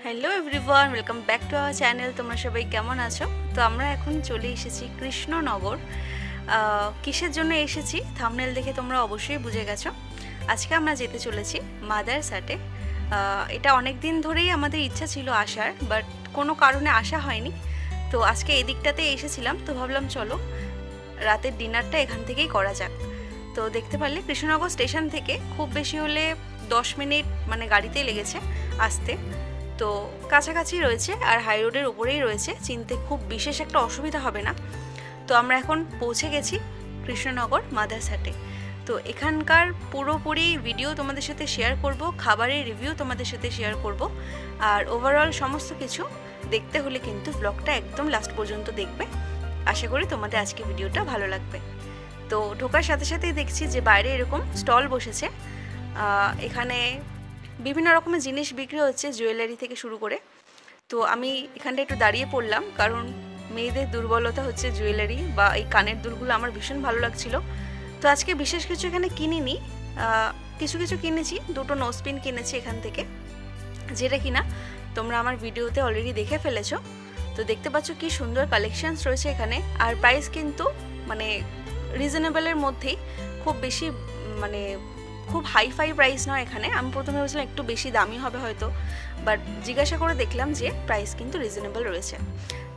Hello everyone, welcome back to our channel. তোমরা সবাই কেমন আছো? তো আমরা এখন চলে এসেছি কৃষ্ণনগর। কিসের জন্য এসেছি থাম্বনেল দেখে তোমরা অবশ্যই বুঝে গেছো। আজকে আমরা যেতে চলেছি মাদারসাটে। এটা অনেক দিন ধরেই আমাদের ইচ্ছা ছিল আসার, বাট কোনো কারণে আসা হয়নি। তো আজকে এই দিকটাতে এসেছিলাম, তো ভাবলাম চলো রাতের ডিনারটা এখান থেকেই করা যাক। তো দেখতে পারলে কৃষ্ণনগর স্টেশন থেকে খুব বেশি হলে 10 মিনিট মানে গাড়িতেই লেগেছে আসতে। তো কাছাকাছি রয়েছে আর হাই রোডের উপরেই রয়েছে, চিনতে খুব বিশেষ একটা অসুবিধা হবে না। তো আমরা এখন পৌঁছে গেছি কৃষ্ণনগর মাদারসাটে। তো এখানকার পুরোপুরি ভিডিও তোমাদের সাথে শেয়ার করব, খাবারের রিভিউ তোমাদের সাথে শেয়ার করব, আর ওভারঅল সমস্ত কিছু দেখতে হলে কিন্তু ব্লগটা একদম লাস্ট পর্যন্ত দেখবে। আশা করি তোমাদের আজকে ভিডিওটা ভালো লাগবে। তো ঢোকার সাথে সাথেই দেখছি যে বাইরে এরকম স্টল বসেছে। এখানে বিভিন্ন রকমের জিনিস বিক্রি হচ্ছে, জুয়েলারি থেকে শুরু করে। তো আমি এখানটা একটু দাঁড়িয়ে পড়লাম, কারণ মেয়েদের দুর্বলতা হচ্ছে জুয়েলারি বা এই কানের দুলগুলো আমার ভীষণ ভালো লাগছিল। তো আজকে বিশেষ কিছু এখানে কিনিনি, কিছু কিছু কিনেছি। দুটো নোজপিন কিনেছি এখান থেকে, যেটা কিনা তোমরা আমার ভিডিওতে অলরেডি দেখে ফেলেছো। তো দেখতে পাচ্ছ কি সুন্দর কালেকশনস রয়েছে এখানে, আর প্রাইস কিন্তু মানে রিজনেবলের মধ্যেই, খুব বেশি মানে খুব হাইফাই প্রাইস নয় এখানে। আমি প্রথমে ভেবেছিলাম একটু বেশি দামি হবে হয়তো, বাট জিজ্ঞাসা করে দেখলাম যে প্রাইস কিন্তু রিজনেবল রয়েছে।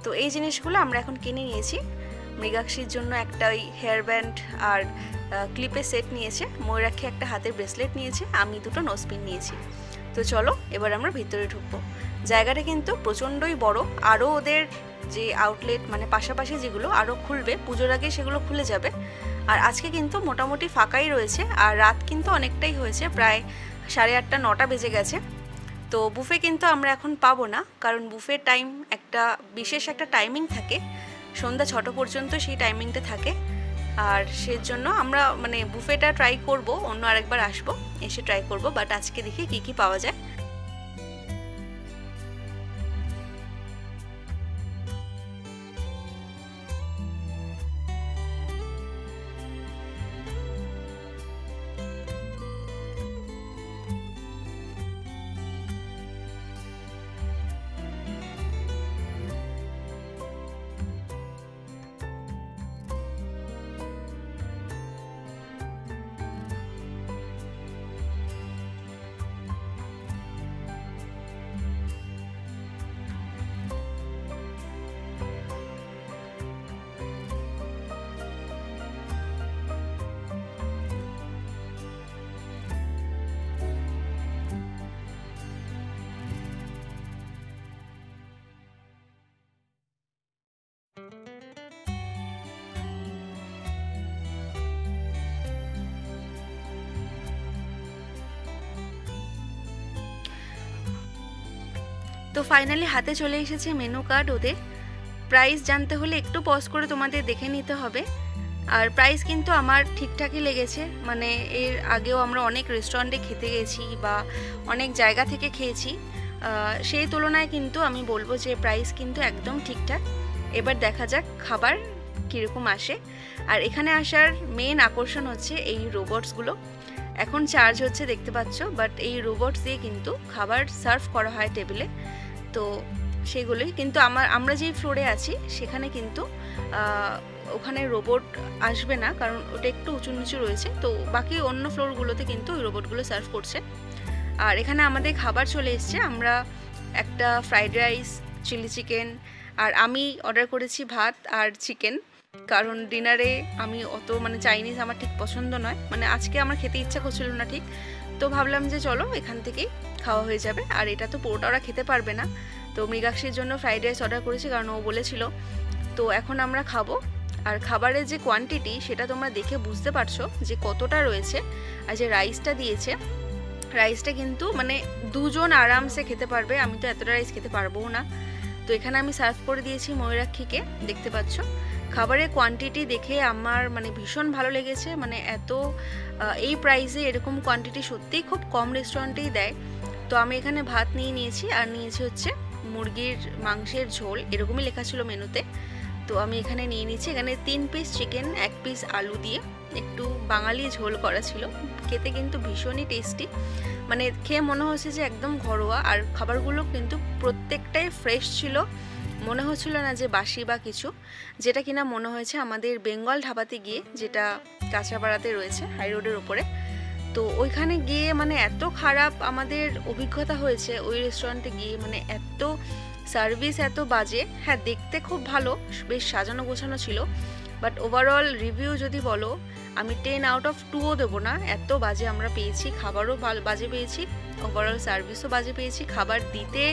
তো এই জিনিসগুলো আমরা এখন কিনে নিয়েছি। মৃগাক্ষীর জন্য একটা ওই হেয়ার ব্যান্ড আর ক্লিপের সেট নিয়েছে, ময়ূরাক্ষী একটা হাতের ব্রেসলেট নিয়েছে, আমি দুটো নোজপিন নিয়েছি। তো চলো এবার আমরা ভিতরে ঢুকবো। জায়গাটা কিন্তু প্রচণ্ডই বড়, আরও ওদের যে আউটলেট মানে পাশাপাশি যেগুলো আরও খুলবে, পুজোর আগে সেগুলো খুলে যাবে। আর আজকে কিন্তু মোটামুটি ফাঁকাই রয়েছে, আর রাত কিন্তু অনেকটাই হয়েছে, প্রায় 8:30 9টা বেজে গেছে। তো বুফে কিন্তু আমরা এখন পাবো না, কারণ বুফের টাইম একটা বিশেষ একটা টাইমিং থাকে, সন্ধ্যা 6টা পর্যন্ত সেই টাইমিংটা থাকে। আর সেজন্য আমরা মানে বুফেটা ট্রাই করব, অন্য আরেকবার আসবো এসে ট্রাই করব, বাট আজকে দেখি কি কি পাওয়া যায়। তো ফাইনালি হাতে চলে এসেছে মেনু কার্ড ওদের। প্রাইস জানতে হলে একটু পজ করে তোমাদের দেখে নিতে হবে। আর প্রাইস কিন্তু আমার ঠিকঠাকই লেগেছে, মানে এর আগেও আমরা অনেক রেস্টুরেন্টে খেতে গেছি বা অনেক জায়গা থেকে খেয়েছি, সেই তুলনায় কিন্তু আমি বলবো যে প্রাইস কিন্তু একদম ঠিকঠাক। এবার দেখা যাক খাবার কীরকম আসে। আর এখানে আসার মেন আকর্ষণ হচ্ছে এই রোবটসগুলো। এখন চার্জ হচ্ছে দেখতে পাচ্ছ, বাট এই রোবটস দিয়ে কিন্তু খাবার সার্ভ করা হয় টেবিলে। তো সেগুলোই কিন্তু আমরা যেই ফ্লোরে আছি সেখানে কিন্তু ওখানে রোবট আসবে না, কারণ ওটা একটু উঁচু নিচু রয়েছে। তো বাকি অন্য ফ্লোরগুলোতে কিন্তু ওই রোবটগুলো সার্ভ করছে। আর এখানে আমাদের খাবার চলে এসছে। আমরা একটা ফ্রাইড রাইস, চিলি চিকেন, আর আমি অর্ডার করেছি ভাত আর চিকেন, কারণ ডিনারে আমি অত মানে চাইনিজ আমার ঠিক পছন্দ নয়, মানে আজকে আমার খেতে ইচ্ছা করছিল না ঠিক। তো ভাবলাম যে চলো এখান থেকেই খাওয়া হয়ে যাবে। আর এটা তো পুরোটা ওরা খেতে পারবে না, তো মৃগাক্ষীর জন্য ফ্রাইড রাইস অর্ডার করেছি, কারণ ও বলেছিল। তো এখন আমরা খাবো। আর খাবারের যে কোয়ান্টিটি সেটা তোমরা দেখে বুঝতে পারছো যে কতটা রয়েছে। আর যে রাইসটা দিয়েছে, রাইসটা কিন্তু মানে দুজন আরামসে খেতে পারবে, আমি তো এতটা রাইস খেতে পারবো না। তো এখানে আমি সার্ভ করে দিয়েছি ময়ূরাক্ষীকে, দেখতে পাচ্ছ। খাবারের কোয়ান্টিটি দেখে আমার মানে ভীষণ ভালো লেগেছে, মানে এত এই প্রাইসে এরকম কোয়ান্টিটি সত্যিই খুব কম রেস্টুরেন্টেই দেয়। তো আমি এখানে ভাত নিয়েছি, আর নিয়েছি হচ্ছে মুরগির মাংসের ঝোল, এরকমই লেখা ছিল মেনুতে। তো আমি এখানে নিয়ে নিচ্ছি। এখানে 3 পিস চিকেন, 1 পিস আলু দিয়ে একটু বাঙালি ঝোল করা ছিল, খেতে কিন্তু ভীষণই টেস্টি। মানে খেয়ে মনে হচ্ছে যে একদম ঘরোয়া। আর খাবারগুলো কিন্তু প্রত্যেকটাই ফ্রেশ ছিল, মনে হচ্ছিল না যে বাসি বা কিছু, যেটা কিনা মনে হয়েছে আমাদের বেঙ্গল ধাবাতে গিয়ে, যেটা কাঁচরাপাড়াতে রয়েছে হাই রোডের ওপরে। তো ওইখানে গিয়ে মানে এত খারাপ আমাদের অভিজ্ঞতা হয়েছে ওই রেস্টুরেন্টে গিয়ে, মানে এত সার্ভিস এত বাজে। হ্যাঁ, দেখতে খুব ভালো, বেশ সাজানো গোছানো ছিল, বাট ওভারঅল রিভিউ যদি বলো আমি 10 আউট অফ 2ও দেবো না, এত বাজে আমরা পেয়েছি। খাবারও বাজে পেয়েছি, ওভারঅল সার্ভিসও বাজে পেয়েছি। খাবার দিতে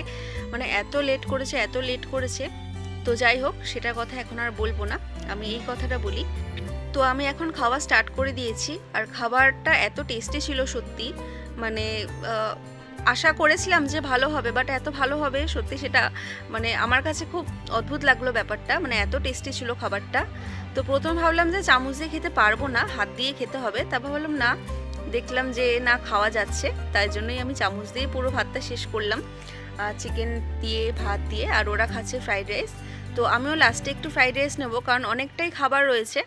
মানে এত লেট করেছে। তো যাই হোক, সেটার কথা এখন আর বলবো না, আমি এই কথাটা বলি। তো আমি এখন খাওয়া স্টার্ট করে দিয়েছি, আর খাবারটা এত টেস্টি ছিল সত্যি, মানে আশা করেছিলাম যে ভালো হবে, বাট এত ভালো হবে সত্যি সেটা মানে আমার কাছে খুব অদ্ভুত লাগলো ব্যাপারটা, মানে এত টেস্টি ছিল খাবারটা। তো প্রথম ভাবলাম যে চামচ দিয়ে খেতে পারবো না, হাত দিয়ে খেতে হবে, তারপর ভাবলাম না, দেখলাম যে না খাওয়া যাচ্ছে, তাই জন্যই আমি চামচ দিয়ে পুরো ভাতটা শেষ করলাম, চিকেন দিয়ে ভাত দিয়ে। আর ওরা খাচ্ছে ফ্রাইড রাইস, তো আমিও লাস্টে একটু ফ্রাইড রাইস নেবো, কারণ অনেকটাই খাবার রয়েছে।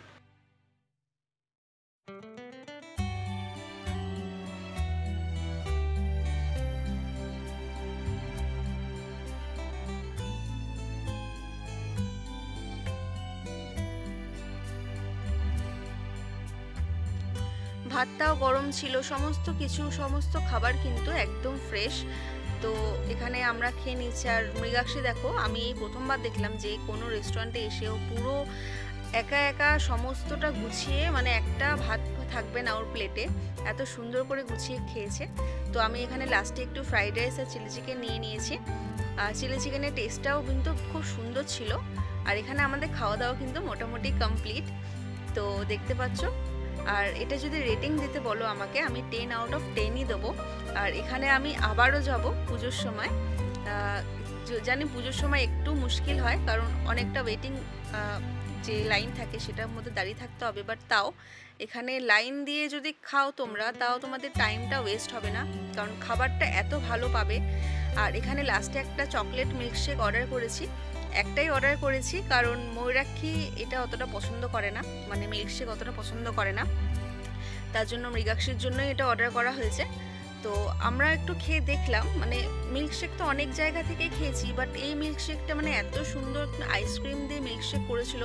ভাতটাও গরম ছিল, সমস্ত খাবার কিন্তু একদম ফ্রেশ। তো এখানে আমরা খেয়ে নিচ্ছি। আর মৃগাক্ষী দেখো, আমি এই প্রথমবার দেখলাম যে কোনো রেস্টুরেন্টে এসেও পুরো একা একা সমস্তটা গুছিয়ে, মানে একটা ভাত থাকবে না ওর প্লেটে, এত সুন্দর করে গুছিয়ে খেয়েছে। তো আমি এখানে লাস্টে একটু ফ্রাইড রাইস আর চিলি চিকেন নিয়ে নিয়েছি। আর চিলি চিকেনের টেস্টটাও কিন্তু খুব সুন্দর ছিল। আর এখানে আমাদের খাওয়া দাওয়া কিন্তু মোটামুটি কমপ্লিট, তো দেখতে পাচ্ছ। আর এটা যদি রেটিং দিতে বলো আমাকে, আমি 10 আউট অফ 10ই দেবো। আর এখানে আমি আবারও যাব পুজোর সময়। জানি পুজোর সময় একটু মুশকিল হয়, কারণ অনেকটা ওয়েটিং যে লাইন থাকে সেটার মধ্যে দাঁড়িয়ে থাকতে হবে, বাট তাও এখানে লাইন দিয়ে যদি খাও তোমরা, তাও তোমাদের টাইমটা ওয়েস্ট হবে না, কারণ খাবারটা এত ভালো পাবে। আর এখানে লাস্টে একটা চকলেট মিল্কশেক অর্ডার করেছি, একটাই অর্ডার করেছি, কারণ ময়ূরাক্ষী এটা অতটা পছন্দ করে না, মানে মিল্কশেক অতটা পছন্দ করে না, তার জন্য মৃগাক্ষীর জন্যই এটা অর্ডার করা হয়েছে। তো আমরা একটু খেয়ে দেখলাম, মানে মিল্কশেক তো অনেক জায়গা থেকে খেয়েছি, বাট এই মিল্কশেকটা মানে এত সুন্দর, আইসক্রিম দিয়ে মিল্কশেক করেছিল।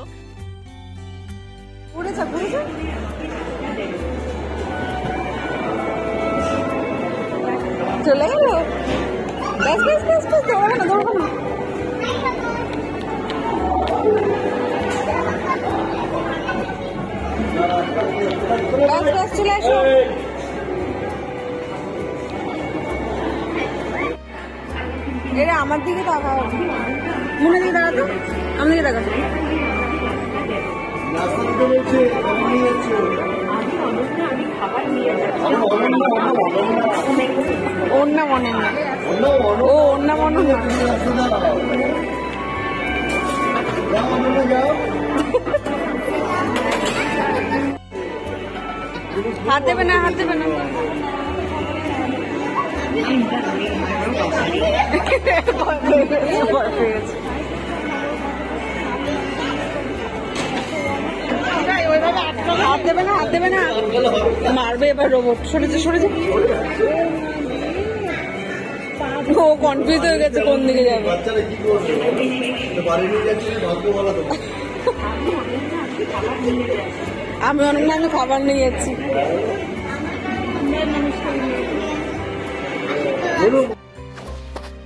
চলে গেল, চলে আসো। এরা আমার দিকে তাকাও, মনে দিকে তাকাতো, আমার দিকে তাকাতো। ওর না মনে না, ও ওর না মনে না, হাত দেবে না, হাত দেবে না। হাত দেবে না, হাত দেবে না, মারবে এবার রোবট। সরেছে, সরেছে, ও কনফিউজ হয়ে গেছে কোন দিকে যাবে। আমি অনেক না, আমি খাবার নিয়ে যাচ্ছি।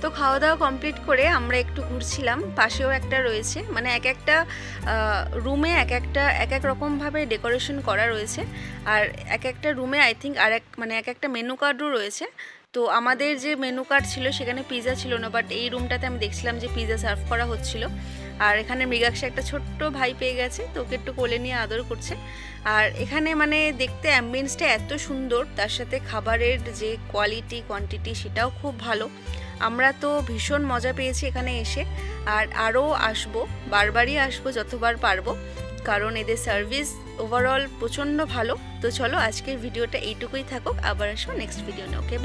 তো খাওয়া দাওয়া কমপ্লিট করে আমরা একটু ঘুরছিলাম, পাশেও একটা রয়েছে, মানে এক একটা রুমে এক এক রকমভাবে ডেকোরেশন করা রয়েছে। আর এক একটা রুমে আই থিঙ্ক আর মানে এক একটা মেনু কার্ডও রয়েছে। তো আমাদের যে মেনু কার্ড ছিল সেখানে পিৎজা ছিল না, বাট এই রুমটাতে আমি দেখছিলাম যে পিৎজা সার্ভ করা হচ্ছিল। আর এখানে মৃগাক্ষী একটা ছোট্ট ভাই পেয়ে গেছে, তো ওকে একটু কোলে নিয়ে আদর করছে। আর এখানে মানে দেখতে অ্যাম্বিয়েন্সটা এত সুন্দর, তার সাথে খাবারের যে কোয়ান্টিটি সেটাও খুব ভালো। আমরা তো ভীষণ মজা পেয়েছি এখানে এসে, আর আরও আসবো, বারবারই আসবো যতবার পারবো, কারণ এদের সার্ভিস ওভারঅল প্রচণ্ড ভালো। তো চলো আজকের ভিডিওটা এইটুকুই থাকুক, আবার আসবো নেক্সট ভিডিও নিয়ে। ওকে, বাই।